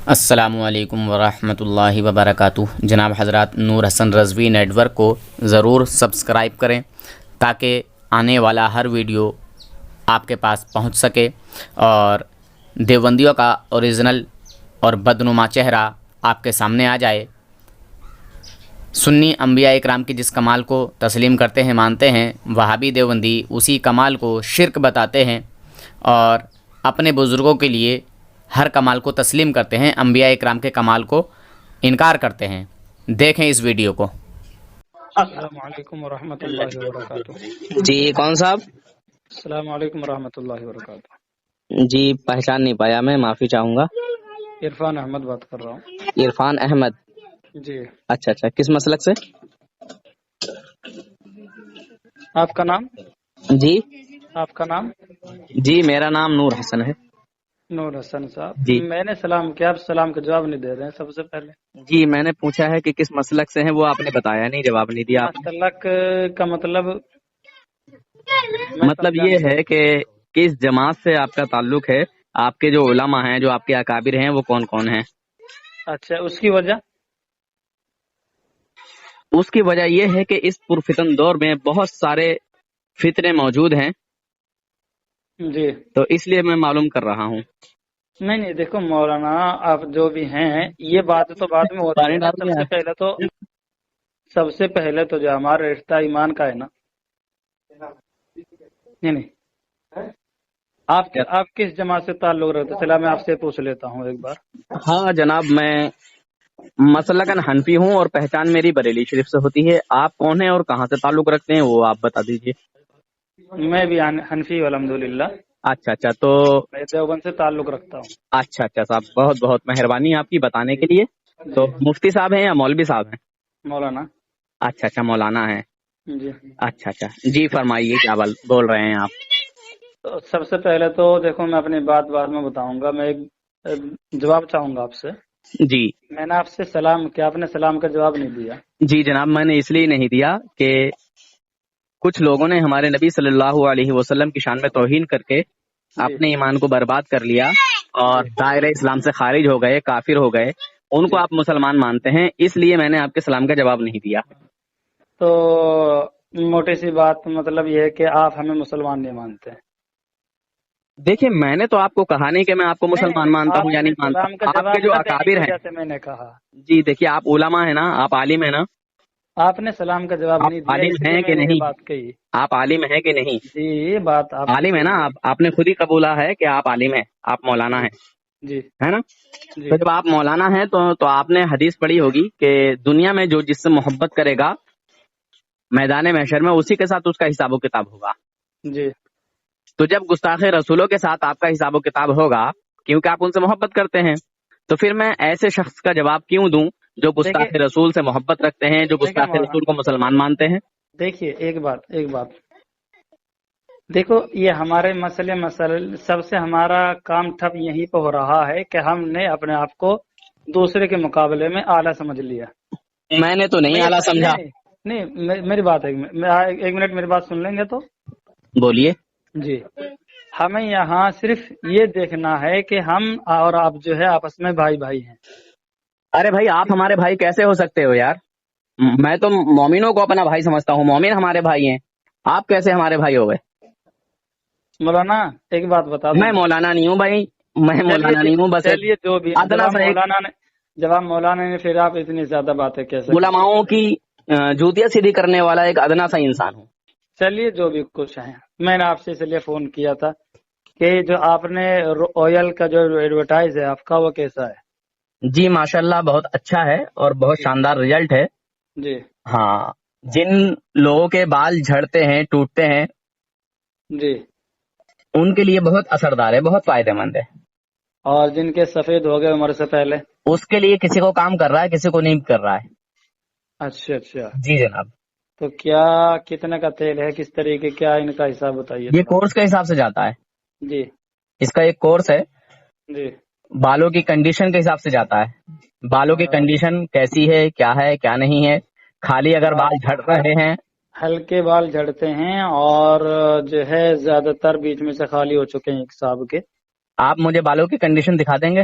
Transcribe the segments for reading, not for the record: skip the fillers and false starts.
السلام علیکم ورحمۃ اللہ وبرکاتہ۔ جناب حضرات، نور حسن رضوی نیٹ ورک کو ضرور سبسکرائب کریں تاکہ آنے والا ہر ویڈیو آپ کے پاس پہنچ سکے اور دیوبندیوں کا اوریجنل اور بدنما چہرہ آپ کے سامنے آ جائے۔ سنی انبیاء اکرام کی جس کمال کو تسلیم کرتے ہیں، مانتے ہیں، وہابی دیوبندی اسی کمال کو شرک بتاتے ہیں اور اپنے بزرگوں کے لیے ہر کمال کو تسلیم کرتے ہیں، انبیاء اکرام کے کمال کو انکار کرتے ہیں۔ دیکھیں اس ویڈیو کو۔ السلام علیکم ورحمۃ اللہ وبرکاتہ۔ جی کون صاحب؟ السلام علیکم ورحمۃ اللہ وبرکاتہ۔ جی پہچان نہیں پایا، میں معافی چاہوں گا۔ عرفان احمد بات کر رہا ہوں۔ عرفان احمد، جی اچھا، کس مسلک سے؟ آپ کا نام؟ جی آپ کا نام؟ جی میرا نام نور حسن ہے۔ نور حسن صاحب، جی میں نے سلام کیا، آپ سلام کا جواب نہیں دے رہے ہیں۔ سب سے پہلے جی میں نے پوچھا ہے کہ کس مسلک سے ہیں، وہ آپ نے بتایا نہیں، جواب نہیں دیا آپ نے۔ مسلک کا مطلب مطلب یہ ہے کہ کس جماعت سے آپ کا تعلق ہے، آپ کے جو علماء ہیں، جو آپ کے اکابر ہیں، وہ کون کون ہیں؟ اچھا، اس کی وجہ؟ اس کی وجہ یہ ہے کہ اس پرفتن دور میں بہت سارے فتنے موجود ہیں، جی تو اس لیے میں معلوم کر رہا ہوں۔ نہیں دیکھو مولانا، آپ جو بھی ہیں یہ بات تو بعد میں ہوتی ہے نا۔ سب سے پہلے تو جو ہمارا رشتہ ایمان کا ہے نا، نہیں آپ کس جماعت سے تعلق رکھتے؟ چلا میں آپ سے پوچھ لیتا ہوں ایک بار۔ ہاں جناب، میں مسلکن حنفی ہوں اور پہچان میری بریلی شریف سے ہوتی ہے۔ آپ کون ہیں اور کہاں سے تعلق رکھتے ہیں، وہ آپ بتا دیجئے۔ میں بھی حنفی الحمدللہ۔ اچھا، تو میں دیوبند سے تعلق رکھتا ہوں۔ اچھا صاحب، بہت بہت مہربانی آپ کی بتانے کے لیے۔ تو مفتی صاحب ہیں یا مولوی صاحب ہیں؟ مولانا۔ اچھا، مولانا ہیں۔ جی اچھا، جی فرمائیے، کیا بول رہے ہیں آپ؟ تو سب سے پہلے تو دیکھو، میں اپنی بات بعد میں بتاؤں گا، میں ایک جواب چاہوں گا آپ سے۔ جی میں نے آپ سے سلام کیا، آپ نے سلام کا جواب نہیں دیا۔ جی جناب، میں نے اس لیے نہیں دیا کہ کچھ لوگوں نے ہمارے نبی صلی اللہ علیہ وسلم کی شان میں توہین کر کے اپنے ایمان کو برباد کر لیا اور دائرہ اسلام سے خارج ہو گئے، کافر ہو گئے۔ ان کو آپ مسلمان مانتے ہیں، اس لیے میں نے آپ کے سلام کا جواب نہیں دیا۔ تو موٹی سی بات مطلب یہ ہے کہ آپ ہمیں مسلمان نہیں مانتے۔ دیکھیں، میں نے تو آپ کو کہا نہیں کہ میں آپ کو مسلمان مانتا ہوں یا نہیں مانتا ہوں۔ آپ کے جو اکابر ہیں، میں نے کہا جی دیکھیے، آپ علماء ہیں نا، آپ عالم ہیں نا۔ آپ نے سلام کا جواب نہیں دیا، عالم اس لیے ہیں کہ میں نے یہ نہیں؟ بات کہی۔ آپ عالم ہیں کہ نہیں؟ جی یہ بات آپ عالم ہے نا، آپ نے خود ہی قبولا ہے کہ آپ عالم ہیں، آپ مولانا ہیں، جی ہے نا؟ جی تو جب آپ مولانا ہیں تو آپ نے حدیث پڑھی ہوگی کہ دنیا میں جو جس سے محبت کرے گا، میدان محشر میں اسی کے ساتھ اس کا حساب و کتاب ہوگا۔ جی تو جب گستاخ رسولوں کے ساتھ آپ کا حساب و کتاب ہوگا، کیونکہ آپ ان سے محبت کرتے ہیں، تو پھر میں ایسے شخص کا جواب کیوں دوں جو گستاخ رسول سے محبت رکھتے ہیں، جو گستاخ رسول کو مسلمان مانتے ہیں؟ دیکھیے ایک بات دیکھو، یہ ہمارے مسئلے سب سے ہمارا کام ٹھپ یہیں پہ ہو رہا ہے کہ ہم نے اپنے آپ کو دوسرے کے مقابلے میں اعلیٰ سمجھ لیا۔ میں نے تو نہیں اعلیٰ سمجھا۔ نہیں میری بات ایک منٹ میری بات سن لیں گے تو؟ بولیے۔ جی، ہمیں یہاں صرف یہ دیکھنا ہے کہ ہم اور آپ جو ہے آپس میں بھائی ہیں۔ ارے بھائی، آپ ہمارے بھائی کیسے ہو سکتے ہو یار؟ میں تو مومنوں کو اپنا بھائی سمجھتا ہوں، مومن ہمارے بھائی ہیں، آپ کیسے ہمارے بھائی ہو گئے؟ مولانا ایک بات بتا دوں، میں مولانا نہیں ہوں بھائی، میں مولانا نہیں ہوں، بس چلیے جو بھی جواب مولانا نے پھر آپ اتنی زیادہ باتیں کیسے؟ علماؤں کی جوتیاں سیدھی کرنے والا ایک ادنا سا انسان ہوں۔ چلیے جو بھی کچھ ہے، میں نے آپ سے اس لیے فون کیا تھا کہ جو آپ نے آئل کا جو ایڈورٹائز ہے آپ کا، وہ کیسا ہے؟ جی ماشاءاللہ بہت اچھا ہے اور بہت شاندار رزلٹ ہے۔ جی ہاں، جن لوگوں کے بال جھڑتے ہیں، ٹوٹتے ہیں، جی ان کے لیے بہت اثردار ہے، بہت فائدہ مند ہے۔ اور جن کے سفید ہو گئے عمر سے پہلے، اس کے لیے کسی کو کام کر رہا ہے، کسی کو نہیں کر رہا ہے۔ اچھا جی جناب۔ تو کیا کتنے کا تیل ہے، کس طریقے، کیا ان کا حساب بتائیے؟ یہ کورس کے حساب سے جاتا ہے۔ جی اس کا ایک کورس ہے، جی بالوں کی کنڈیشن کے حساب سے جاتا ہے۔ بالوں کی کنڈیشن کیسی ہے، کیا نہیں ہے، خالی اگر بال جھڑ رہے ہیں، ہلکے بال جھڑتے ہیں اور جو ہے زیادہ تر بیچ میں سے خالی ہو چکے ہیں ایک حساب کے، آپ مجھے بالوں کی کنڈیشن دکھا دیں گے؟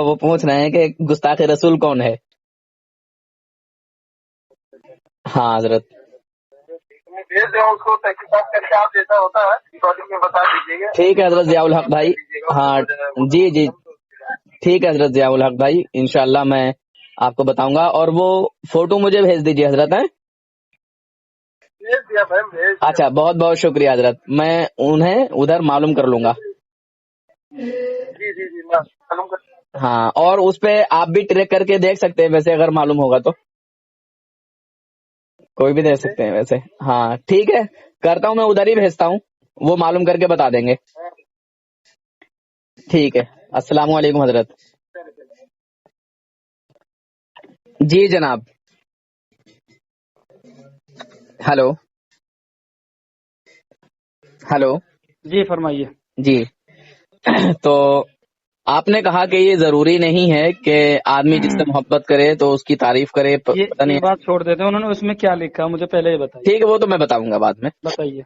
وہ پوچھ رہے ہیں کہ گستاخ رسول کون ہے. ہاں حضرت. بھیج دیں اس کو تحقیقات کر کے، آپ جیسا ہوتا ہے ریکارڈنگ میں بتا دیجیے گا. ٹھیک ہے حضرت ضیاء الحق بھائی. ہاں جی جی ٹھیک ہے حضرت ضیاء الحق بھائی، انشاءاللہ میں آپ کو بتاؤں گا. اور وہ فوٹو مجھے بھیج دیجیے حضرت. ہیں بھیج دیا بھائی، بھیج دیا. اچھا بہت بہت شکریہ حضرت، میں انہیں ادھر معلوم کر لوں گا. جی جی جی میں معلوم کر. ہاں اور اس پہ آپ بھی ٹریک کر کے دیکھ سکتے ہیں ویسے، اگر معلوم ہوگا تو کوئی بھی دیکھ سکتے ہیں ویسے. ہاں ٹھیک ہے کرتا ہوں، میں ادھر ہی بھیجتا ہوں، وہ معلوم کر کے بتا دیں گے. ٹھیک ہے السلام علیکم حضرت. جی جناب. Hello hello. جی فرمائیے. جی تو آپ نے کہا کہ یہ ضروری نہیں ہے کہ آدمی جس سے محبت کرے تو اس کی تعریف کرے. پتہ یہ نہیں. بات چھوڑ دیتے ہیں، انہوں نے اس میں کیا لکھا مجھے پہلے یہ بتائیے. ٹھیک ہے وہ تو میں بتاؤں گا بعد میں. بتائیے.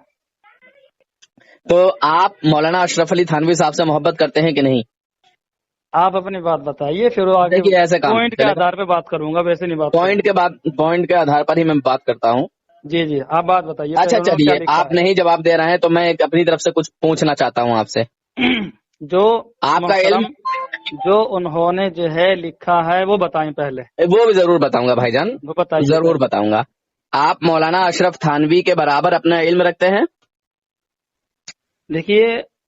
تو آپ مولانا اشرف علی تھانوی صاحب سے محبت کرتے ہیں کہ نہیں؟ آپ اپنی بات بتائیے، پھر وہ آگے دیکھیے ایسے کام پوائنٹ کے آدھار پہ بات کروں گا، ویسے نہیں بات کروں. پوائنٹ کے آدھار پر ہی میں بات کرتا ہوں. جی جی آپ بات بتائیے. اچھا پہلے انہوں نے چلیے کیا لکھا آپ نہیں جواب دے رہے ہیں تو میں اپنی طرف سے کچھ پوچھنا چاہتا ہوں آپ سے. ہے. جو آپ کا علم محترم جو انہوں نے جو ہے لکھا ہے وہ بتائیں پہلے. وہ بھی ضرور بتاؤں گا بھائی جان، وہ بتائیے ضرور پہلے. بتاؤں گا. آپ مولانا اشرف تھانوی کے برابر اپنا علم رکھتے ہیں؟ دیکھیے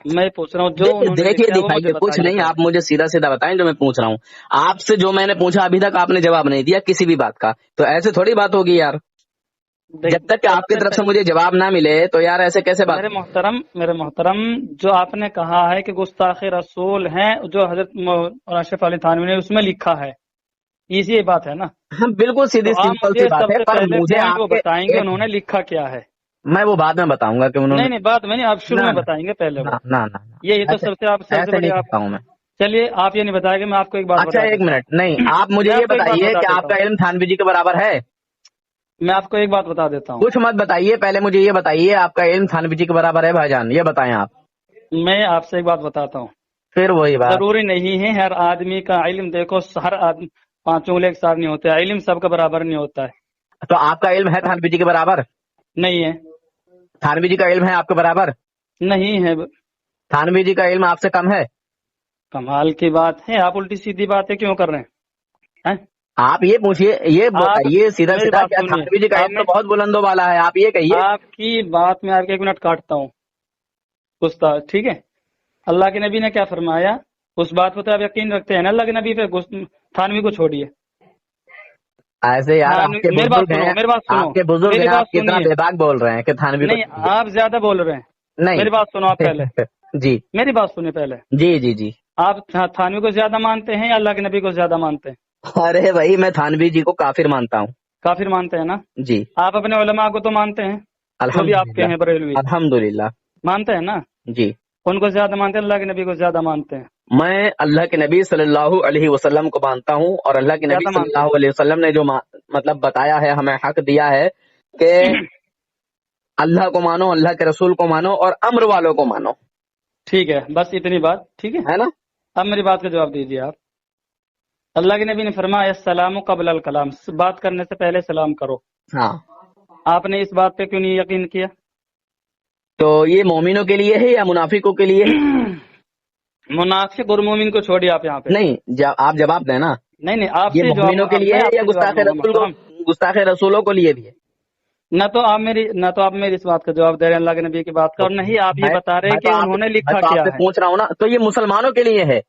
میں پوچھ رہا ہوں جو انہوں نے دیکھیے لکھا ہے وہ مجھے دکھائیے کچھ بتائیے نہیں، پہلے. آپ مجھے سیدھا سیدھا بتائیں جو میں پوچھ رہا ہوں. آپ سے جو میں نے پوچھا ابھی تک آپ نے جواب نہیں دیا کسی بھی بات کا، تو ایسے تھوڑی بات ہوگی یار. جب تک کہ آپ کی طرف سے مجھے جواب نہ ملے تو یار ایسے کیسے بات. میرے محترم جو آپ نے کہا ہے کہ گستاخ رسول ہیں جو حضرت اشرف علی تھانوی نے اس میں لکھا ہے، ایزی بات ہے نا. ہاں بالکل سیدھی تو آپ سمپل سی مجھے بات سب ہے، سے پر پہلے مجھے پوائنٹ آپ وہ کے بتائیں گے انہوں نے لکھا کیا ہے. میں وہ بعد میں بتاؤں گا کہ انہوں نے. نہیں بات میں نہیں، آپ شروع میں بتائیں گے پہلے وہ. نہ یہ تو سب سے ایسے بڑی نہیں آپ. کرتا ہوں میں. چلیے آپ یہ نہیں بتائیں گے، میں آپ کو ایک بات اچھا بتا ایک دیتا منٹ نہیں، ہوں. آپ مجھے میں یہ آپ کو ایک بات بتائیے بتا کہ دیتا آپ کا ہوں. علم تھانوی جی کے برابر ہے؟ میں آپ کو ایک بات بتا دیتا ہوں. کچھ مت بتائیے، پہلے مجھے یہ بتائیے آپ کا علم تھانوی جی کے برابر ہے بھائی جان، یہ بتائیں آپ. میں آپ سے ایک بات بتاتا ہوں. پھر وہی بات. ضروری نہیں ہے ہر آدمی کا علم، دیکھو ہر آدمی 5 انگلی ایک ساتھ نہیں ہوتا ہے، علم سب کا برابر نہیں ہوتا ہے. تو آپ کا علم ہے تھانوی جی کے برابر؟ نہیں ہے. تھانوی جی کا علم ہے آپ کے برابر؟ نہیں ہے. تھانوی جی کا علم آپ سے کم ہے؟ کمال کی بات ہے، آپ الٹی سیدھی باتیں کیوں کر رہے ہیں؟ آپ یہ پوچھیے، یہ آپ بتائیے سیدھا میری سیدھا بات کیا سنیے. تھانوی جی کا آپ علم میں تو بہت بلندوں والا ہے، آپ یہ کہیے. آپ کی بات میں آپ کے 1 منٹ کاٹتا ہوں استاد، ٹھیک ہے. اللہ کے نبی نے کیا فرمایا اس بات پہ تو آپ یقین رکھتے ہیں نا اللہ کے نبی پہ. تھانوی کو چھوڑیے. ایسے یار آپ کے میری بات بزرگ سنو، ہیں، میری بات سنو، آپ کے بزرگ میری ہیں، بات آپ کتنا سنیے. بے باک بول رہے ہیں کہ تھانوی کو. نہیں آپ زیادہ بول رہے ہیں. نہیں میری بات سنو آپ پہلے. جی میری بات سنیے پہلے. جی جی جی. آپ تھانوی کو زیادہ مانتے ہیں یا اللہ کے نبی کو زیادہ مانتے ہیں؟ ارے بھائی میں تھانوی جی کو کافر مانتا ہوں. کافر مانتے ہیں نا. جی آپ اپنے علماء کو تو مانتے ہیں جو بھی آپ کے الحمدللہ. ہیں بریلوی، الحمدللہ. مانتے ہیں نا. جی ان کو زیادہ مانتے ہیں اللہ کے نبی کو زیادہ مانتے ہیں؟ میں اللہ کے نبی صلی اللہ علیہ وسلم کو مانتا ہوں، اور اللہ کے نبی زیادہ صلی مانتے اللہ علیہ وسلم نے جو مطلب بتایا ہے، ہمیں حق دیا ہے کہ اللہ کو مانو، اللہ کے رسول کو مانو، اور امر والوں کو مانو. ٹھیک ہے بس اتنی بات، ٹھیک ہے. ہے نا. اب میری بات کا جواب دیجیے آپ. اللہ کے نبی نے فرمایا السلام قبل الکلام، بات کرنے سے پہلے سلام کرو. ہاں آپ نے اس بات پہ کیوں نہیں یقین کیا؟ تو یہ مومنوں کے لیے ہے یا منافقوں کے لیے ہے؟ منافق اور مومن کو چھوڑیے آپ یہاں پہ. نہیں آپ جواب دیں نا. نہیں آپ یہ سے جواب، مومنوں کے لیے میں ہے آپ یا سے جواب دوں گا محترم. گستاخ رسولوں کو لیے بھی ہے؟ نہ تو آپ میری اس بات کا جواب دے رہے ہیں اللہ کے نبی کی بات کا، اور نہیں آپ یہ بتا رہے کہ انہوں نے لکھا میں کیا آپ سے ہے. پوچھ رہا ہوں نا، تو یہ مسلمانوں کے لیے ہے،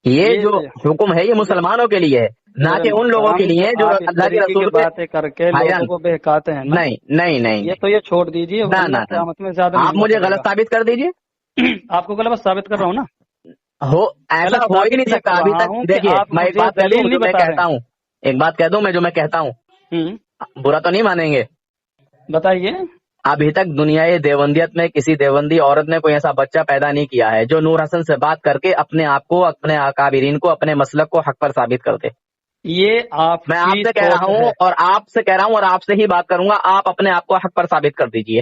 یہ جو حکم ہے یہ مسلمانوں کے لیے ہے، نہ کہ ان لوگوں کے لیے جو آپ اس اللہ کے طریقے رسول کی باتیں کر کے بھائی لوگوں جان. کو بہکاتے ہیں نا. نہیں یہ تو یہ چھوڑ دیجیے، ورنہ قیامت میں زیادہ آپ مہنگا مجھے پڑے گا. غلط ثابت کر دیجیے. آپ کو غلط ثابت کر رہا ہوں نا. ہو ایسا غلط ہو ہی ثابت نہیں یہ سکتا کر ابھی رہا تک. ہوں کہ دیکھیے آپ میں ایک مجھے بات کہہ دوں دلیل جو نہیں میں بتا رہے کہتا ہوں، ایک بات کہہ دوں میں جو میں کہتا ہوں، ہیں. برا تو نہیں مانیں گے. بتائیے. ابھی تک دنیائے دیوندیت میں کسی دیوندی عورت نے کوئی ایسا بچہ پیدا نہیں کیا ہے جو نور حسن سے بات کر کے اپنے آپ کو، اپنے اکابرین کو، اپنے مسلک کو حق پر ثابت کر دے. یہ آپ میں آپ کی سے کہہ رہا سوچ ہوں ہے. اور آپ سے کہہ رہا ہوں اور آپ سے ہی بات کروں گا، آپ اپنے آپ کو حق پر ثابت کر دیجئے.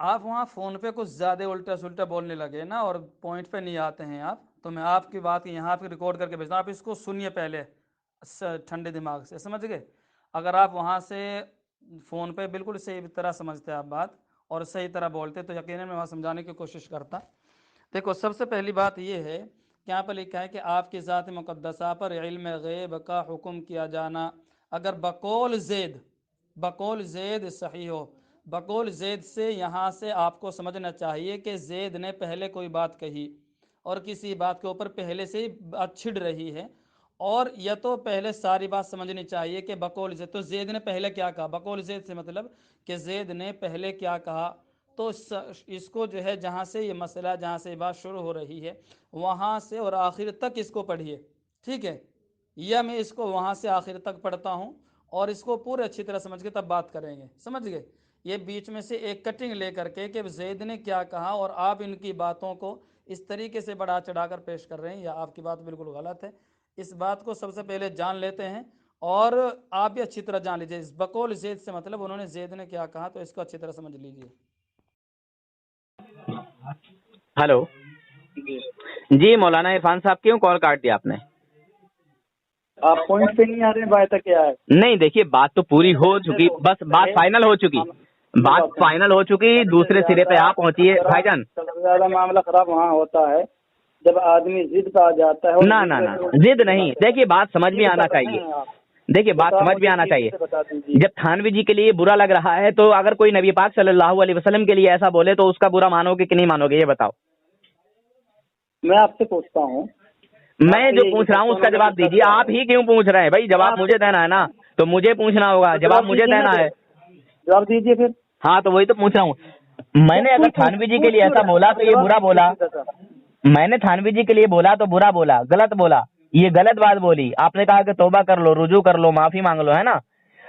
آپ وہاں فون پہ کچھ زیادہ الٹا سلٹا بولنے لگے نا اور پوائنٹ پہ نہیں آتے ہیں آپ، تو میں آپ کی بات یہاں پہ ریکارڈ کر کے بھیجتا ہوں، آپ اس کو سنیے پہلے ٹھنڈے دماغ سے، سمجھ گئے؟ اگر آپ وہاں سے فون پہ بالکل صحیح طرح سمجھتے آپ بات اور صحیح طرح بولتے تو یقیناً میں وہاں سمجھانے کی کوشش کرتا۔ دیکھو سب سے پہلی بات یہ ہے کہ یہاں پر لکھا ہے کہ آپ کی ذات مقدسہ پر علم غیب کا حکم کیا جانا اگر بقول زید صحیح ہو۔ بقول زید سے یہاں سے آپ کو سمجھنا چاہیے کہ زید نے پہلے کوئی بات کہی اور کسی بات کے اوپر پہلے سے ہی بات چھڑ رہی ہے، اور یا تو پہلے ساری بات سمجھنی چاہیے کہ بقول زید، تو زید نے پہلے کیا کہا، بقول زید سے مطلب کہ زید نے پہلے کیا کہا، تو اس کو جو ہے جہاں سے یہ مسئلہ، جہاں سے یہ بات شروع ہو رہی ہے وہاں سے اور آخر تک اس کو پڑھیے، ٹھیک ہے؟ یا میں اس کو وہاں سے آخر تک پڑھتا ہوں اور اس کو پورے اچھی طرح سمجھ کے تب بات کریں گے، سمجھ گئے؟ یہ بیچ میں سے ایک کٹنگ لے کر کے کہ زید نے کیا کہا اور آپ ان کی باتوں کو اس طریقے سے بڑھا چڑھا کر پیش کر رہے ہیں، یا آپ کی بات بالکل غلط ہے۔ اس بات کو سب سے پہلے جان لیتے ہیں اور آپ بھی اچھی طرح جان لیجیے، اس بقول زید سے مطلب انہوں نے زید نے کیا کہا، تو اس کو اچھی طرح سمجھ لیجیے۔ ہلو جی جی مولانا عرفان صاحب، کیوں کال کاٹ دیا آپ نے؟ آپ پوائنٹ پہ نہیں آ رہے ہیں، بات تک کیا ہے؟ نہیں دیکھیے، بات تو پوری ہو چکی، بس بات فائنل ہو چکی، بات فائنل ہو چکی، دوسرے سرے پہ آپ پہنچیے بھائی جان۔ سب سے زیادہ معاملہ خراب وہاں ہوتا ہے جب آدمی ضد پہ آ جاتا ہے، نہ نہ نہ ضد نہیں، دیکھیے بات سمجھ میں آنا چاہیے، دیکھیے بات سمجھ میں آنا چاہیے۔ جب تھانوی جی کے لیے برا لگ رہا ہے تو اگر کوئی نبی پاک صلی اللہ علیہ وسلم کے لیے ایسا بولے تو اس کا برا مانو گے کہ نہیں مانو گے، یہ بتاؤ؟ میں آپ سے پوچھتا ہوں، میں جو پوچھ رہا ہوں اس کا جواب دیجیے، آپ ہی کیوں پوچھ رہے ہیں بھائی؟ جواب مجھے دینا ہے نا، تو مجھے پوچھنا ہوگا، جواب مجھے دینا ہے۔ جواب دیجیے پھر۔ ہاں تو وہی تو پوچھ رہا ہوں، میں نے اگر تھانوی جی کے لیے ایسا بولا تو یہ برا بولا، میں نے تھانوی جی کے لیے بولا تو برا بولا، غلط بولا، یہ غلط بات بولی۔ آپ نے کہا کہ توبہ کر لو، رجوع کر لو، معافی مانگ لو، ہے نا؟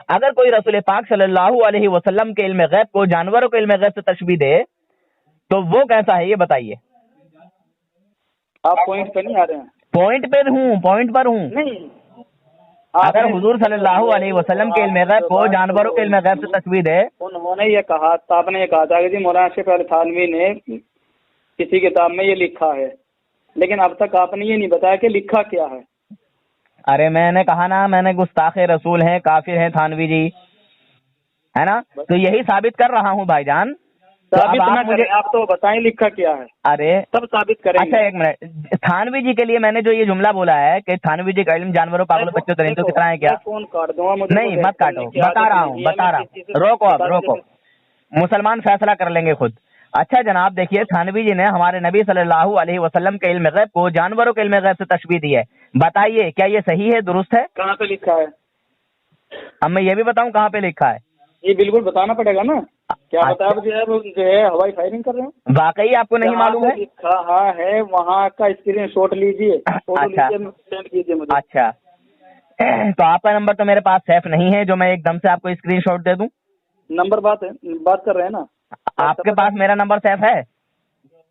اگر کوئی رسول پاک صلی اللہ علیہ وسلم کے علم غیب کو جانوروں کے علم غیب سے تشبیہ دے تو وہ کیسا ہے، یہ بتائیے؟ آپ پوائنٹ پہ نہیں آ رہے ہیں۔ پوائنٹ پہ ہوں، پوائنٹ پر ہوں۔ نہیں، اگر حضور صلی اللہ علیہ وسلم کے علم غیب کو جانوروں کے علم غیب سے تشبیہ دے، انہوں نے یہ کہا، آپ نے یہ کہا تھا کہ جی مولانا اشرف علی تھانوی نے کسی کتاب میں یہ لکھا ہے، لیکن اب تک آپ نے یہ نہیں بتایا کہ لکھا کیا ہے۔ ارے میں نے کہا نا، میں نے گستاخ رسول ہیں، کافر ہیں تھانوی جی، ہے نا؟ تو یہی ثابت کر رہا ہوں بھائی جان۔ ثابت نہ کریں، آپ تو بتائیں لکھا کیا ہے، ارے تب ثابت کریں اچھا گے۔ ایک منٹ، تھانوی جی کے لیے میں نے جو یہ جملہ بولا ہے کہ تھانوی جی کا علم جانوروں، پاگلوں، بچوں، درندوں کی طرح ہے، کیا؟ میں فون کاٹ دوں گا، مجھے نہیں مت کاٹو، بتا رہا ہوں، روکو اب روکو، مسلمان فیصلہ کر لیں گے خود۔ اچھا جناب دیکھیے، تھانوی جی نے ہمارے نبی صلی اللہ علیہ وسلم کے علم غیب کو جانوروں کے علم غیب سے تشبیہ دی ہے، بتائیے کیا یہ صحیح ہے، درست ہے؟ کہاں پہ لکھا ہے؟ اب میں یہ بھی بتاؤں کہاں پہ لکھا ہے؟ یہ بالکل بتانا پڑے گا نا، کیا بتایا جو ہے ہوائی فائرنگ کر رہے ہیں؟ واقعی آپ کو نہیں معلوم ہے؟ لکھا ہے وہاں کا اسکرین شاٹ لیجیے، فوٹو اچھا لیجیے، سینڈ کیجیے مجھے۔ اچھا، تو آپ کا نمبر تو میرے پاس سیف نہیں ہے جو میں ایک دم سے آپ کو اسکرین شاٹ دے دوں؟ نمبر بات کر رہے ہیں نا؟ آپ کے پاس میرا نمبر سیف ہے؟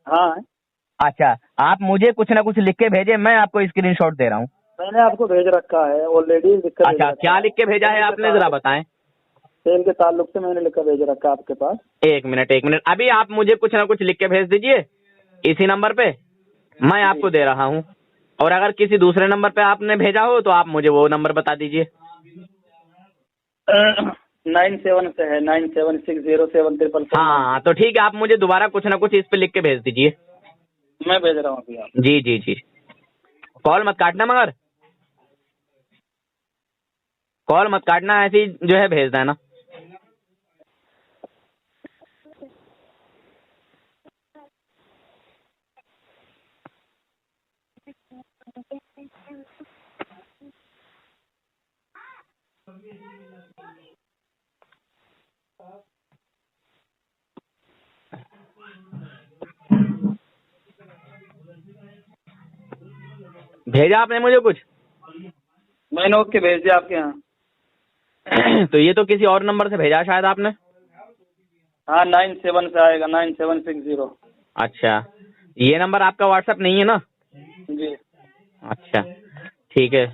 ہاں، اچھا، آپ مجھے کچھ نہ کچھ لکھ کے بھیجے، میں آپ کو اسکرین شاٹ دے رہا ہوں۔ میں نے آپ کو بھیج رکھا ہے آلریڈی، اچھا، کیا لکھ کے بھیجا ہے آپ نے، ذرا بتائیں۔ سیل کے تعلق سے میں نے لکھ کر بھیج رکھا ہے آپ کے پاس۔ ایک منٹ ابھی آپ مجھے کچھ نہ کچھ لکھ کے بھیج دیجئے اسی نمبر پہ، میں آپ کو دے رہا ہوں، اور اگر کسی دوسرے نمبر پہ آپ نے بھیجا ہو تو آپ مجھے وہ نمبر بتا دیجئے۔ 97 سے ہے، 97607377۔ ہاں تو ٹھیک ہے، آپ مجھے دوبارہ کچھ نہ کچھ اس پہ لکھ کے بھیج دیجئے۔ میں بھیج رہا ہوں ابھی آپ۔ جی جی جی، کال مت کاٹنا، مگر کال مت کاٹنا، ایسی جو ہے بھیج دینا۔ بھیجا آپ نے مجھے کچھ؟ میں نے اوکے بھیج دیا آپ کے یہاں۔ تو یہ تو کسی اور نمبر سے بھیجا شاید آپ نے۔ ہاں 97 سے آئے گا، 9760۔ اچھا، یہ نمبر آپ کا واٹس ایپ نہیں ہے نا؟ جی اچھا ٹھیک ہے،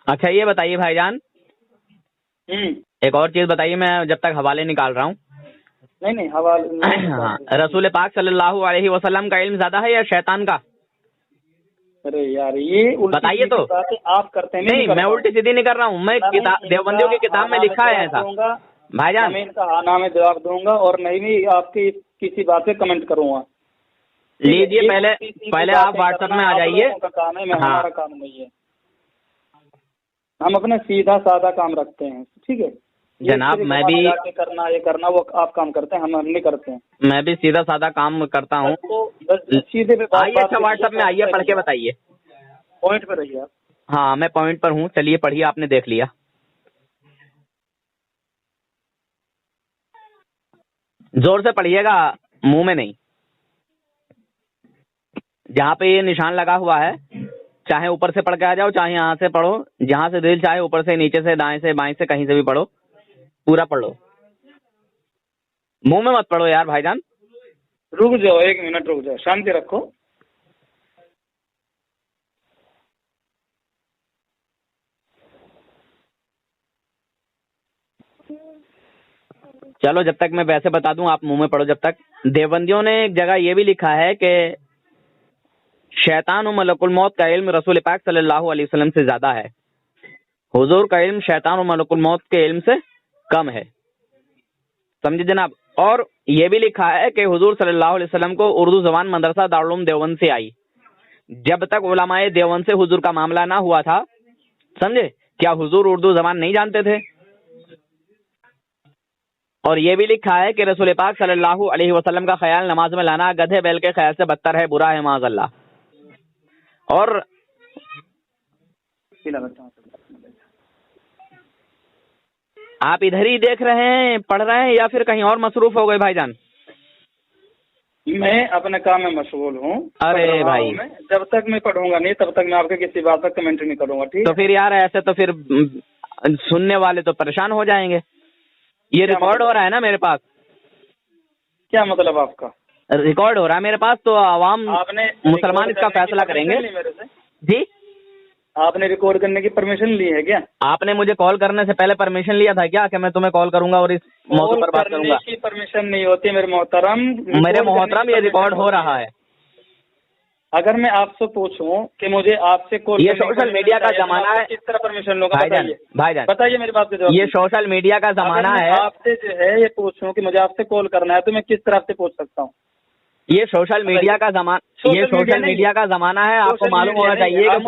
اچھا یہ بتائیے بھائی جان، ایک اور چیز بتائیے، میں جب تک حوالے نکال رہا ہوں. نہیں حوالے. ہاں، رسول پاک صلی اللہ علیہ وسلم کا علم زیادہ ہے یا شیطان کا؟ ارے یار یہ بتائیے تو. باتیں آپ کرتے ہیں. نہیں میں الٹی سیدھی نہیں کر رہا ہوں، میں دیوبندیوں کی کتاب میں لکھا ہے ایسا بھائی جان. میں ان کا آنا میں جواب دوں گا اور نہیں بھی آپ کی کسی بات پہ کمنٹ کروں گا. لیجیے پہلے آپ واٹس ایپ میں آ جائیے. ہمارا کام نہیں ہے، ہم اپنا سیدھا سادہ کام رکھتے ہیں. ٹھیک ہے جناب، میں بھی کرنا یہ کرنا وہ آپ کام کرتے ہیں، ہم نہیں کرتے ہیں. میں بھی سیدھا سادہ کام کرتا ہوں. سیدھے پہ آئیے، اچھا واٹس ایپ میں آئیے، پڑھ کے بتائیے. پوائنٹ پہ رہیے آپ. ہاں میں پوائنٹ پر ہوں، چلیے پڑھیے، آپ نے دیکھ لیا. زور سے پڑھیے گا، منہ میں نہیں. جہاں پہ یہ نشان لگا ہوا ہے چاہے اوپر سے پڑھ کے آ جاؤ، چاہے یہاں سے پڑھو، جہاں سے دل چاہے، اوپر سے، نیچے سے، دائیں سے، بائیں سے، کہیں سے بھی پڑھو، پورا پڑھ لو. منہ میں مت پڑھو یار بھائی جان. رک جاؤ، 1 منٹ رک جاؤ، شانتی رکھو. چلو جب تک میں ویسے بتا دوں آپ منہ میں پڑھو جب تک. دیوبندیوں نے ایک جگہ یہ بھی لکھا ہے کہ شیطان و ملک الموت کا علم رسول پاک صلی اللہ علیہ وسلم سے زیادہ ہے. حضور کا علم شیطان و ملک الموت کے علم سے کم ہے. سمجھے جناب؟ اور یہ بھی لکھا ہے کہ حضور صلی اللہ علیہ وسلم کو اردو زبان مدرسہ دارالعلوم دیوبند سے آئی. جب تک علماء دیوبند سے حضور کا معاملہ نہ ہوا تھا، سمجھے، کیا حضور اردو زبان نہیں جانتے تھے؟ اور یہ بھی لکھا ہے کہ رسول پاک صلی اللہ علیہ وسلم کا خیال نماز میں لانا گدھے بیل کے خیال سے بدتر ہے، برا ہے معاذ اللہ. اور آپ ادھر ہی دیکھ رہے ہیں، پڑھ رہے ہیں، یا پھر کہیں اور مصروف ہو گئے بھائی جان؟ میں اپنے کام میں مشغول ہوں. ارے بھائی، جب تک میں پڑھوں گا نہیں تب تک میں آپ کے کسی بات پر کمنٹ نہیں کروں گا. ٹھیک تو پھر یار ایسے تو پھر سننے والے تو پریشان ہو جائیں گے. یہ ریکارڈ ہو رہا ہے نا میرے پاس. کیا مطلب آپ کا؟ ریکارڈ ہو رہا ہے میرے پاس، تو عوام مسلمان اس کا فیصلہ کریں گے. جی، آپ نے ریکارڈ کرنے کی پرمیشن لی ہے کیا؟ آپ نے مجھے کال کرنے سے پہلے پرمیشن لیا تھا کیا کہ میں تمہیں کال کروں گا اور اس موضوع پر بات کروں گا؟ کی پرمیشن نہیں ہوتی میرے محترم. یہ ریکارڈ ہو رہا ہے. اگر میں آپ سے پوچھوں کہ مجھے آپ سے کال، یہ سوشل میڈیا کا زمانہ ہے، کس طرح پرمیشن لوں گا؟ بھائی جان بتائیے میری بات کا جواب. یہ سوشل میڈیا کا زمانہ ہے. آپ سے جو ہے یہ پوچھوں کہ مجھے آپ سے کال کرنا ہے تو میں کس طرح سے پوچھ سکتا ہوں؟ یہ سوشل میڈیا کا زمانہ ہے. آپ کو معلوم ہونا چاہیے کہ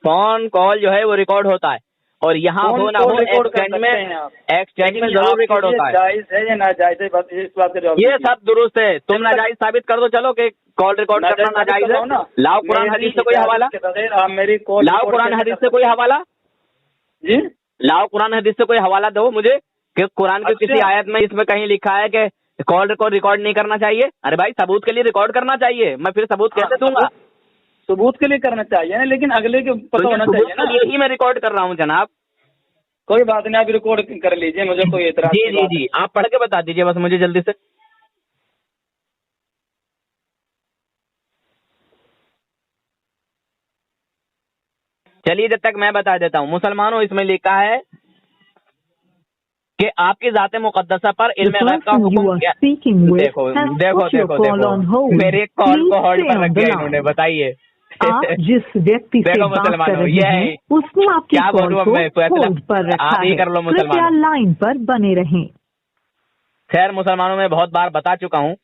فون کال جو ہے وہ ریکارڈ ہوتا ہے، اور یہاں ہو نہ ہو ایکسچینج میں ضرور ریکارڈ ہوتا ہے. جائز ہے یا ناجائز ہے، اس بات کا جواب. یہ سب درست ہے. تم ناجائز ثابت کر دو، چلو کہ کال ریکارڈ کرنا ناجائز ہے. لاؤ قرآن حدیث سے کوئی حوالہ. لاؤ قرآن حدیث سے کوئی حوالہ. جی لاؤ قرآن حدیث سے کوئی حوالہ دو مجھے کہ قرآن کی کسی آیت میں اس میں کہیں لکھا ہے کہ کال ریکارڈ نہیں کرنا چاہیے. ارے بھائی، ثبوت کے لیے ریکارڈ کرنا چاہیے. میں پھر ثبوت کیسے دوں گا؟ ثبوت کے لیے کرنا چاہیے نا، لیکن اگلے کے پتہ ہونا چاہیے نا. یہی میں ریکارڈ کر رہا ہوں جناب. کوئی بات نہیں، آپ ریکارڈ کر لیجئے، مجھے کوئی اعتراض نہیں. جی آپ پڑھ کے بتا دیجیے بس مجھے جلدی سے. چلیے جب تک میں بتا دیتا ہوں. مسلمانوں، اس میں لکھا ہے کہ آپ کی ذات مقدسہ پر علم غیب کا حکم کیا؟ دیکھو میرے کال کو ہولڈ پر رکھ دیا انہوں نے. بتائیے آپ جس ویکتی سے بات کر رہے ہیں اس نے آپ کی کال کو ہولڈ پر رکھا ہے. کرپیا لائن پر بنے رہیں. خیر مسلمانوں، میں بہت بار بتا چکا ہوں.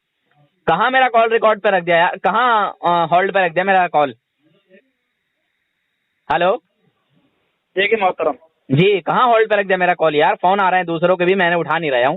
کہاں میرا کال ریکارڈ پہ رکھ دیا، کہاں ہولڈ پہ رکھ دیا میرا کال؟ ہلو دیکھیے محترم جی، کہاں ہولڈ پہ رکھ دیا میرا کال؟ یار فون آ رہے ہیں دوسروں کے بھی، میں نے اٹھا نہیں رہا ہوں.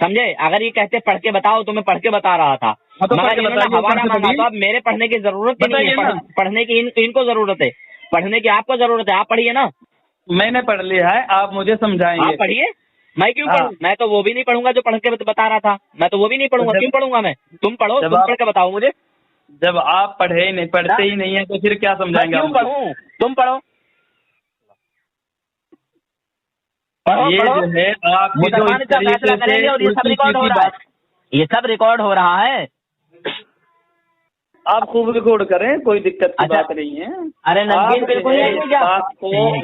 سمجھے؟ اگر یہ کہتے پڑھ کے بتاؤ تو میں پڑھ کے بتا رہا تھا، مگر انہوں نے حوالہ مانگا تو اب میرے پڑھنے کی ضرورت ہی نہیں ہے، پڑھنے کی ان کو ضرورت ہے، پڑھنے کی آپ کو ضرورت ہے، آپ پڑھیے نا۔ میں نے پڑھ لیا ہے، آپ مجھے سمجھائیں گے۔ آپ پڑھیے، میں کیوں پڑھوں؟ میں تو وہ بھی نہیں پڑھوں گا جو پڑھ کے بتا رہا تھا، میں تو وہ بھی نہیں پڑھوں گا، کیوں پڑھوں گا میں؟ تم پڑھو، تم پڑھ کے بتاؤ مجھے۔ جب آپ پڑھتے ہی نہیں ہیں تو پھر کیا سمجھائیں گے؟ کیوں پڑھوں؟ تم پڑھو۔ یہ جو ہے آپ کی جو اس طریقے سے اور یہ سب ریکارڈ ہو رہا ہے، یہ سب ریکارڈ ہو رہا ہے۔ آپ خوب ریکارڈ کریں، کوئی دقت کی بات نہیں ہے۔ ارے نمکین بالکل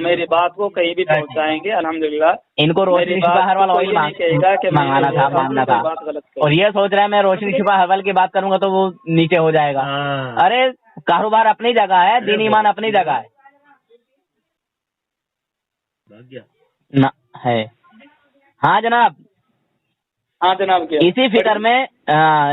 میری بات کو کہیں بھی پہنچائیں گے الحمدللہ۔ ان کو روشنی شفا ہربل آئل منگانا تھا، مانگنا تھا، اور یہ سوچ رہے ہیں میں روشنی شفا ہربل کی بات کروں گا تو وہ نیچے ہو جائے گا۔ ارے کاروبار اپنی جگہ ہے، دین ایمان اپنی جگہ ہے۔ ہاں جناب، ہاں جناب، کیا اسی فکر میں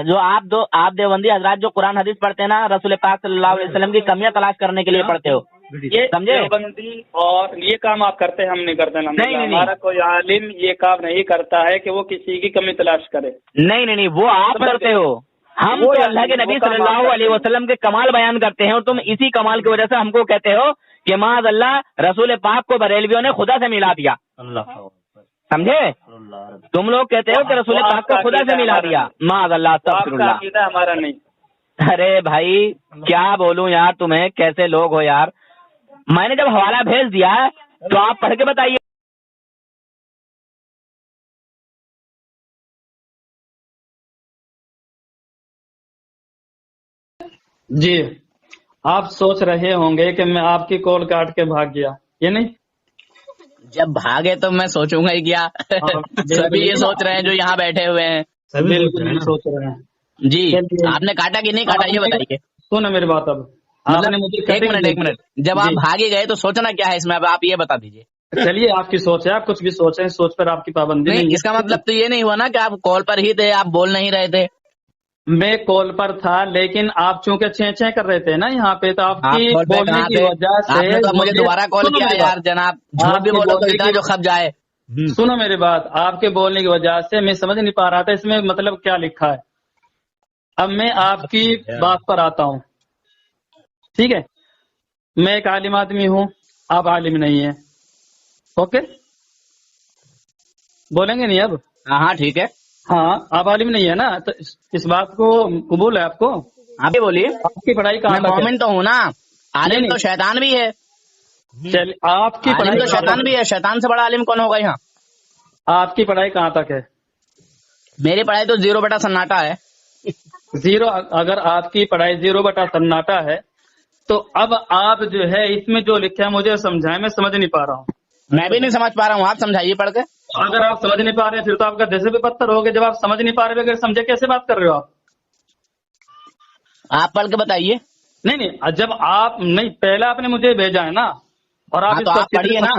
جو آپ دیوبندی حضرات جو قرآن حدیث پڑھتے ہیں نا، رسول پاک صلی اللہ علیہ وسلم کی کمیاں تلاش کرنے کے لیے پڑھتے ہو، یہ سمجھے؟ دیوبندی اور یہ کام آپ کرتے ہیں، ہم نہیں کرتے۔ نہیں، ہمارا کوئی عالم یہ کام نہیں کرتا ہے کہ وہ کسی کی کمی تلاش کرے۔ نہیں، وہ آپ کرتے ہو۔ ہم تو اللہ کے نبی صلی اللہ علیہ وسلم کے کمال بیان کرتے ہیں، اور تم اسی کمال کی وجہ سے ہم کو کہتے ہو کہ معاذ اللہ رسول پاک کو بریلویوں نے خدا سے ملا دیا، سمجھے؟ تم لوگ کہتے ہو کہ رسول پاک کو خدا سے ملا دیا، معاذ اللہ، استغفر اللہ۔ عقیدہ ہمارا نہیں۔ ارے بھائی کیا بولوں یار تمہیں، کیسے لوگ ہو یار۔ میں نے جب حوالہ بھیج دیا تو آپ پڑھ کے بتائیے۔ جی، آپ سوچ رہے ہوں گے کہ میں آپ کی کال کاٹ کے بھاگ گیا، یہ نہیں؟ جب بھاگے تو میں سوچوں گا ہی کیا؟ سبھی یہ سوچ رہے ہیں جو یہاں بیٹھے ہوئے ہیں، بالکل سوچ رہے ہیں۔ جی آپ نے کاٹا کہ نہیں کاٹا یہ بتائیے۔ سنو میری بات، اب ایک منٹ، جب آپ بھاگے گئے تو سوچنا کیا ہے اس میں، اب آپ یہ بتا دیجیے۔ چلیے آپ کی سوچ ہے، آپ کچھ بھی سوچیں، سوچ پر آپ کی پابندی نہیں۔ اس کا مطلب تو یہ نہیں ہوا نا کہ آپ کال پر ہی تھے، آپ بول نہیں رہے تھے۔ میں کال پر تھا، لیکن آپ چونکہ چیں کر رہے تھے نا یہاں پہ، تو آپ کی بولنے کی وجہ سے مجھے دوبارہ کال کیا یار جناب، جھوٹ بھی بولو تو اتنا جو کھپ جائے۔ سنو میری بات، آپ کے بولنے کی وجہ سے میں سمجھ نہیں پا رہا تھا اس میں مطلب کیا لکھا ہے۔ اب میں آپ کی بات پر آتا ہوں، ٹھیک ہے؟ میں ایک عالم آدمی ہوں، آپ عالم نہیں ہیں، اوکے؟ بولیں گے نہیں اب؟ ہاں ٹھیک ہے۔ ہاں، آپ عالم نہیں ہے نا، تو اس بات کو قبول ہے آپ کو؟ آپ ہی بولیے۔ آپ کی پڑھائی کہاں تک ہے؟ مومن تو ہوں نا، عالم تو شیطان بھی ہے۔ چلیے، آپ کی عالم تو شیطان بھی ہے، شیطان سے بڑا عالم کون ہوگا یہاں؟ آپ کی پڑھائی کہاں تک ہے؟ میری پڑھائی تو 0 سناٹا ہے۔ 0، اگر آپ کی پڑھائی 0 سناٹا ہے تو اب آپ جو ہے اس میں جو لکھا ہے مجھے سمجھائیں، میں سمجھ نہیں پا رہا ہوں۔ میں بھی نہیں سمجھ پا رہا ہوں، آپ سمجھائیے پڑھ کے۔ اگر آپ سمجھ نہیں پا رہے ہیں پھر تو آپ کا جیسے بھی پتھر ہوگا، جب آپ سمجھ نہیں پا رہے بغیر سمجھے کیسے بات کر رہے ہو آپ؟ آپ پڑھ کے بتائیے۔ نہیں، جب آپ نہیں، پہلے آپ نے مجھے بھیجا ہے نا، اور آپ پڑھیے نا۔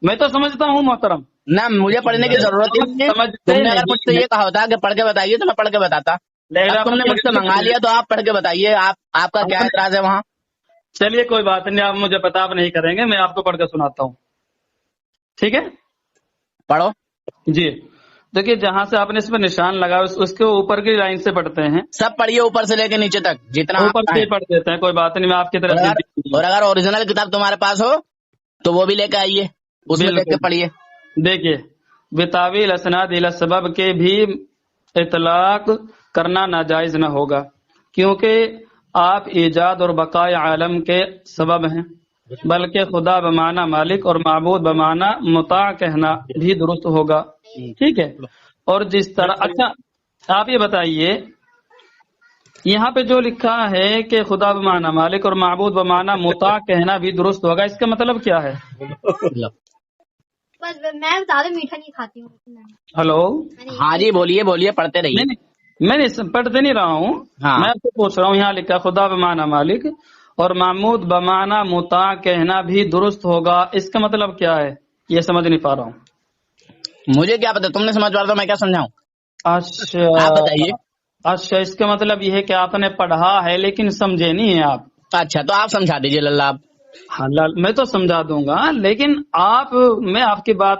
میں تو سمجھتا ہوں محترم، نہ مجھے پڑھنے کی ضرورت نہیں ہے۔ تم نے اگر مجھ سے یہ کہا ہوتا کہ پڑھ کے بتائیے تو میں پڑھ کے بتاتا۔ تم نے مجھ سے منگا لیا تو آپ پڑھ کے بتائیے، آپ کا کیا اعتراض ہے وہاں؟ چلیے کوئی بات نہیں، آپ مجھے پتا آپ نہیں کریں گے، میں آپ کو پڑھ کے سناتا ہوں، ٹھیک ہے؟ پڑھو۔ جی دیکھیے، جہاں سے آپ نے اس پہ نشان لگا اس کے اوپر کی لائن سے پڑھتے ہیں۔ سب پڑھیے اوپر سے لے کے نیچے تک، جتنا اوپر سے پڑھ دیتے ہیں، کوئی بات نہیں، میں آپ کی طرف۔ اور اگر اوریجنل کتاب تمہارے پاس ہو تو وہ بھی لے کے آئیے، اس میں دیکھ کے پڑھیے۔ دیکھیے، بتاویل اسناد الی سبب کے بھی اطلاق کرنا ناجائز نہ ہوگا، کیونکہ آپ ایجاد اور بقائے عالم کے سبب ہیں، بلکہ خدا بمعنی مالک اور معبود بمعنی مطاع کہنا بھی درست ہوگا، ٹھیک ہے؟ اور جس طرح، اچھا آپ یہ بتائیے، یہاں پہ جو لکھا ہے کہ خدا بمعنی مالک اور معبود بمعنی مطاع کہنا بھی درست ہوگا، اس کا مطلب کیا ہے؟ میں زیادہ میٹھا نہیں کھاتی ہوں۔ ہلو، ہاں جی بولیے، پڑھتے رہیے۔ میں پڑھتے نہیں رہا ہوں، میں آپ سے پوچھ رہا ہوں، یہاں لکھا خدا بمعنی مالک اور معبود بمعنی مطاع کہنا بھی درست ہوگا، اس کا مطلب کیا ہے؟ یہ سمجھ نہیں پا رہا ہوں۔ مجھے کیا پتا، تم نے سمجھ پا رہا، میں کیا سمجھاؤں؟ اچھا آپ بتائیے۔ اچھا، اس کا مطلب یہ ہے کہ آپ نے پڑھا ہے لیکن سمجھے نہیں ہیں آپ۔ اچھا تو آپ سمجھا دیجیے للہ۔ ہاں، میں تو سمجھا دوں گا، لیکن میں آپ کی بات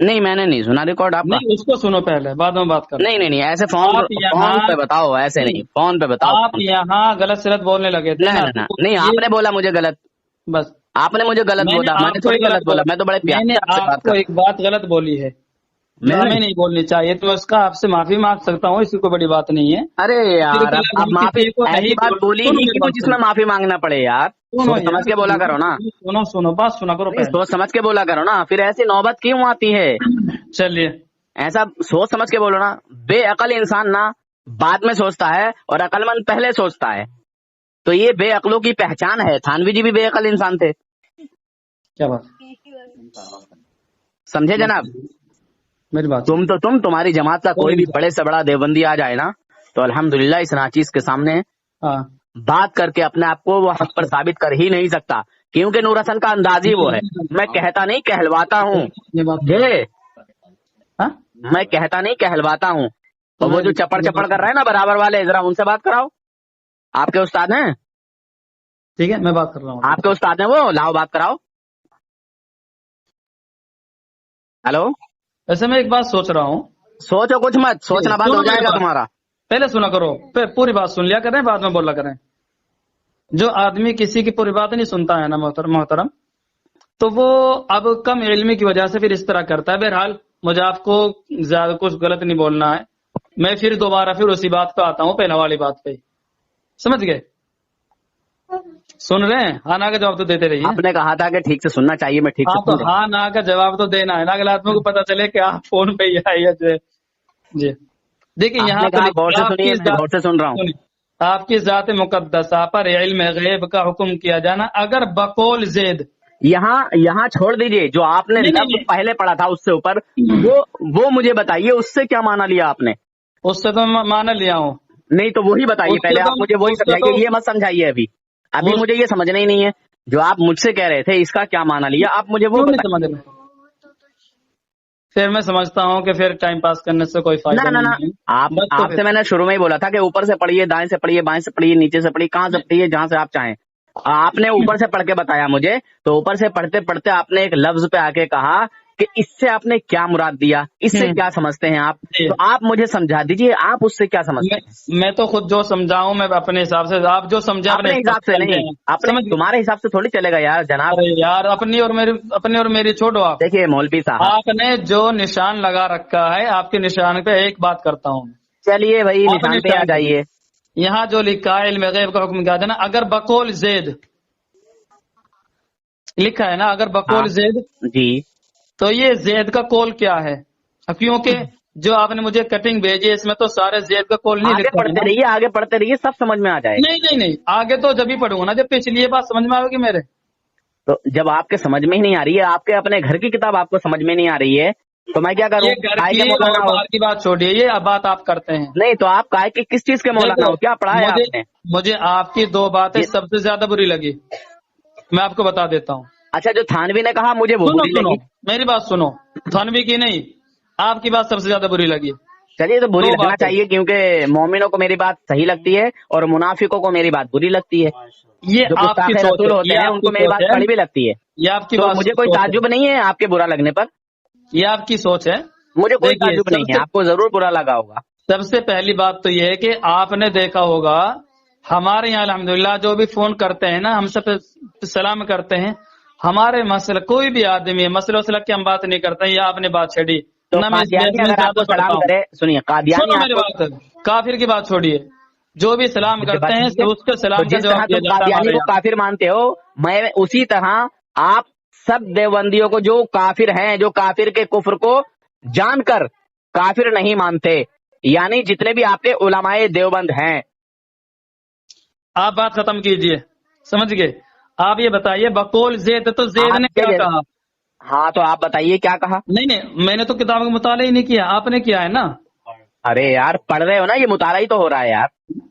نہیں میں نے نہیں سنا ریکارڈ آپ کا. نہیں اس کو سنو پہلے, بعد میں بات کرو. نہیں ایسے فون پہ بتاؤ, ایسے نہیں فون پہ بتاؤ. آپ یہاں غلط سلط بولنے لگے تھے. نہیں آپ نے بولا مجھے غلط, بس آپ نے مجھے غلط بولا, میں نے تھوڑی غلط بولا, میں تو بڑے پیار سے آپ بات کو کر. ایک بات غلط بولی ہے, ہمیں نہیں بولنی چاہیے, تو اس کا آپ سے معافی مانگ سکتا ہوں, اس کی کوئی بڑی بات نہیں ہے. ارے یار اب معافی ایسی بات بولی ہی کیوں جس میں معافی مانگنا پڑے یار, سوچ سمجھ کے بولا کرو نا. سنو بات سنا کرو, سوچ سمجھ کے بولا کرو نا, پھر ایسی نوبت کیوں آتی ہے. چلیے ایسا سوچ سمجھ کے بولو نا. بے عقل انسان نا بعد میں سوچتا ہے اور عقل مند پہلے سوچتا ہے, تو یہ بے عقلوں کی پہچان ہے. تھانوی جی بھی بے عقل انسان تھے, کیا بات, سمجھے جناب. میری بات تمہاری جماعت کا کوئی بھی بڑے سے بڑا دیوبندی آ جائے نا, تو الحمدللہ اس ناچیز کے سامنے بات کر کے اپنے آپ کو وہ حق پر ثابت کر ہی نہیں سکتا, کیونکہ نور حسن کا انداز ہی وہ ہے. میں کہتا نہیں کہلواتا ہوں, میں کہتا نہیں کہلواتا ہوں. تو وہ جو چپڑ کر رہے ہیں نا برابر والے, ذرا ان سے بات کراؤ. آپ کے استاد ہیں, ٹھیک ہے میں بات کر رہا ہوں. آپ کے استاد ہیں وہ, لاؤ بات کراؤ. ہلو, ویسے میں ایک بات سوچ رہا ہوں. سوچو کچھ مت, سوچنا بند ہو جائے گا تمہارا. پہلے سنا کرو, پوری بات سن لیا کریں, بعد میں بولا کریں. جو آدمی کسی کی پوری بات نہیں سنتا ہے نا محترم, تو وہ اب کم علمی کی وجہ سے پھر اس طرح کرتا ہے. بہرحال مجھے آپ کو زیادہ کچھ غلط نہیں بولنا ہے, میں پھر دوبارہ پھر اسی بات پہ آتا ہوں, پہلے والی بات پہ. سمجھ گئے, سن رہے ہیں؟ ہاں نا کا جواب تو دیتے رہیے. آپ نے کہا تھا کہ ٹھیک سے سننا چاہیے, میں ٹھیک سے تو ہاں نا کا جواب تو دینا ہے نا, اگلے آدمی کو پتا چلے کہ آپ فون پہ ہی آئیے. جی دیکھیے یہاں سے سن رہا ہوں, آپ کی ذات مقدسہ پر علم غیب کا حکم کیا جانا اگر بقول زید. یہاں چھوڑ دیجئے, جو آپ نے پہلے پڑھا تھا اس سے اوپر وہ مجھے بتائیے, اس سے کیا مانا لیا آپ نے. اس سے تو مانا لیا ہوں. نہیں تو وہی بتائیے پہلے, آپ مجھے وہی سمجھائیے, یہ مت سمجھائیے ابھی مجھے یہ سمجھنا ہی نہیں ہے. جو آپ مجھ سے کہہ رہے تھے اس کا کیا مانا لیا, آپ مجھے وہ سمجھ. پھر میں سمجھتا ہوں کہ پھر ٹائم پاس کرنے سے کوئی فائدہ نہیں. آپ سے میں نے شروع میں ہی بولا تھا کہ اوپر سے پڑھیے, دائیں سے پڑھیے, بائیں سے پڑھیے, نیچے سے پڑھیے, کہاں سے پڑھیے, جہاں سے آپ چاہیں. آپ نے اوپر سے پڑھ کے بتایا مجھے, تو اوپر سے پڑھتے پڑھتے آپ نے ایک لفظ پہ آ کے کہا کہ اس سے آپ نے کیا مراد دیا, اس سے کیا سمجھتے ہیں آپ, تو آپ مجھے سمجھا دیجئے آپ اس سے کیا سمجھتے ہیں. میں تو خود جو سمجھاؤں میں اپنے حساب سے, آپ جو سمجھا اپنے حساب سے نہیں, تمہارے حساب سے تھوڑی چلے گا یار جناب. یار اپنی اور میری چھوڑو. آپ دیکھیے مولوی صاحب, آپ نے جو نشان لگا رکھا ہے, آپ کے نشان پہ ایک بات کرتا ہوں. چلیے بھائی نشان پہ آ جائیے. یہاں جو لکھا ہے علم غیب کا حکم کیا جانا اگر بقول زید لکھا ہے نا, اگر بقول زید, جی تو یہ زید کا کول کیا ہے, کیونکہ جو آپ نے مجھے کٹنگ بھیجی اس میں تو سارے زید کا کول نہیں لکھا ہے. آگے پڑھتے رہیے, سب سمجھ میں آ جائے. نہیں آگے تو جب ہی پڑھوں گا نا جب پچھلی بات سمجھ میں آئے گی میرے. تو جب آپ کے سمجھ میں ہی نہیں آ رہی ہے, آپ کے اپنے گھر کی کتاب آپ کو سمجھ میں نہیں آ رہی ہے, تو میں کیا کروں. باہر کی بات چھوڑیے, یہ بات آپ کرتے ہیں. نہیں تو آپ کا کس چیز کے مولانا ہو, کیا پڑھا ہے آپ نے. مجھے آپ کی دو باتیں سب سے زیادہ بری لگی, میں آپ کو بتا دیتا ہوں. اچھا جو تھانوی نے کہا مجھے وہ بری لگی. میری بات سنو, تھانوی کی نہیں, آپ کی بات سب سے زیادہ بری لگی. چلیے تو بری لگنا چاہیے, کیونکہ مومنوں کو میری بات صحیح لگتی ہے اور منافقوں کو میری بات بری لگتی ہے. یہ آپ کی سوچ ہوتے ہیں ان کو میری بات بڑی بھی لگتی ہے. یہ آپ کی بات, مجھے کوئی تعجب نہیں ہے آپ کے برا لگنے پر. یہ آپ کی سوچ ہے, مجھے کوئی تعجب نہیں ہے, آپ کو ضرور برا لگا ہوگا. سب سے پہلی بات تو یہ ہے کہ آپ نے دیکھا ہوگا ہمارے یہاں الحمدللہ جو بھی فون کرتے ہیں نا, ہم سب سلام کرتے ہیں. ہمارے مسئلہ کوئی بھی آدمی ہے, مسئلہ وسلہ کی ہم بات نہیں کرتے ہیں, یہ آپ نے بات چھڑی. سنیے, کافر کی بات چھوڑیے, جو بھی سلام کرتے ہیں اس کے سلام کا جواب دیا جاتا ہے. قادیانی کو کافر مانتے ہو, میں اسی طرح آپ سب دیوبندیوں کو جو کافر ہیں, جو کافر کے کفر کو جان کر کافر نہیں مانتے, یعنی جتنے بھی آپ کے علماء دیوبند ہیں. آپ بات ختم کیجئے, سمجھ گئے. آپ یہ بتائیے بقول زید, تو زید نے کیا کہا. ہاں تو آپ بتائیے کیا کہا. نہیں میں نے تو کتاب کا مطالعہ ہی نہیں کیا, آپ نے کیا ہے نا. ارے یار پڑھ رہے ہو نا, یہ مطالعہ ہی تو ہو رہا ہے یار.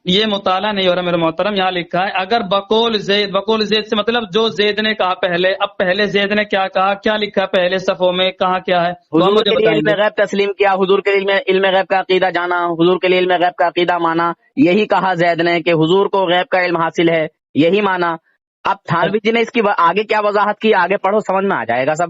یہ مطالعہ نہیں ہو رہا میرے محترم, یہاں لکھا ہے اگر بقول زید سے مطلب جو زید نے کہا پہلے, اب پہلے زید نے کیا کہا, کیا لکھا پہلے صفوں میں, کہاں کیا ہے. حضور کے لیے علم غیب تسلیم کیا, حضور کے لیے علم غیب کا عقیدہ جانا, حضور کے لیے علم غیب کا عقیدہ مانا, یہی کہا زید نے کہ حضور کو غیب کا علم حاصل ہے, یہی مانا. اب تھانوی جی نے اس کی آگے کیا وضاحت کی, آگے پڑھو سمجھ میں آ جائے گا سب.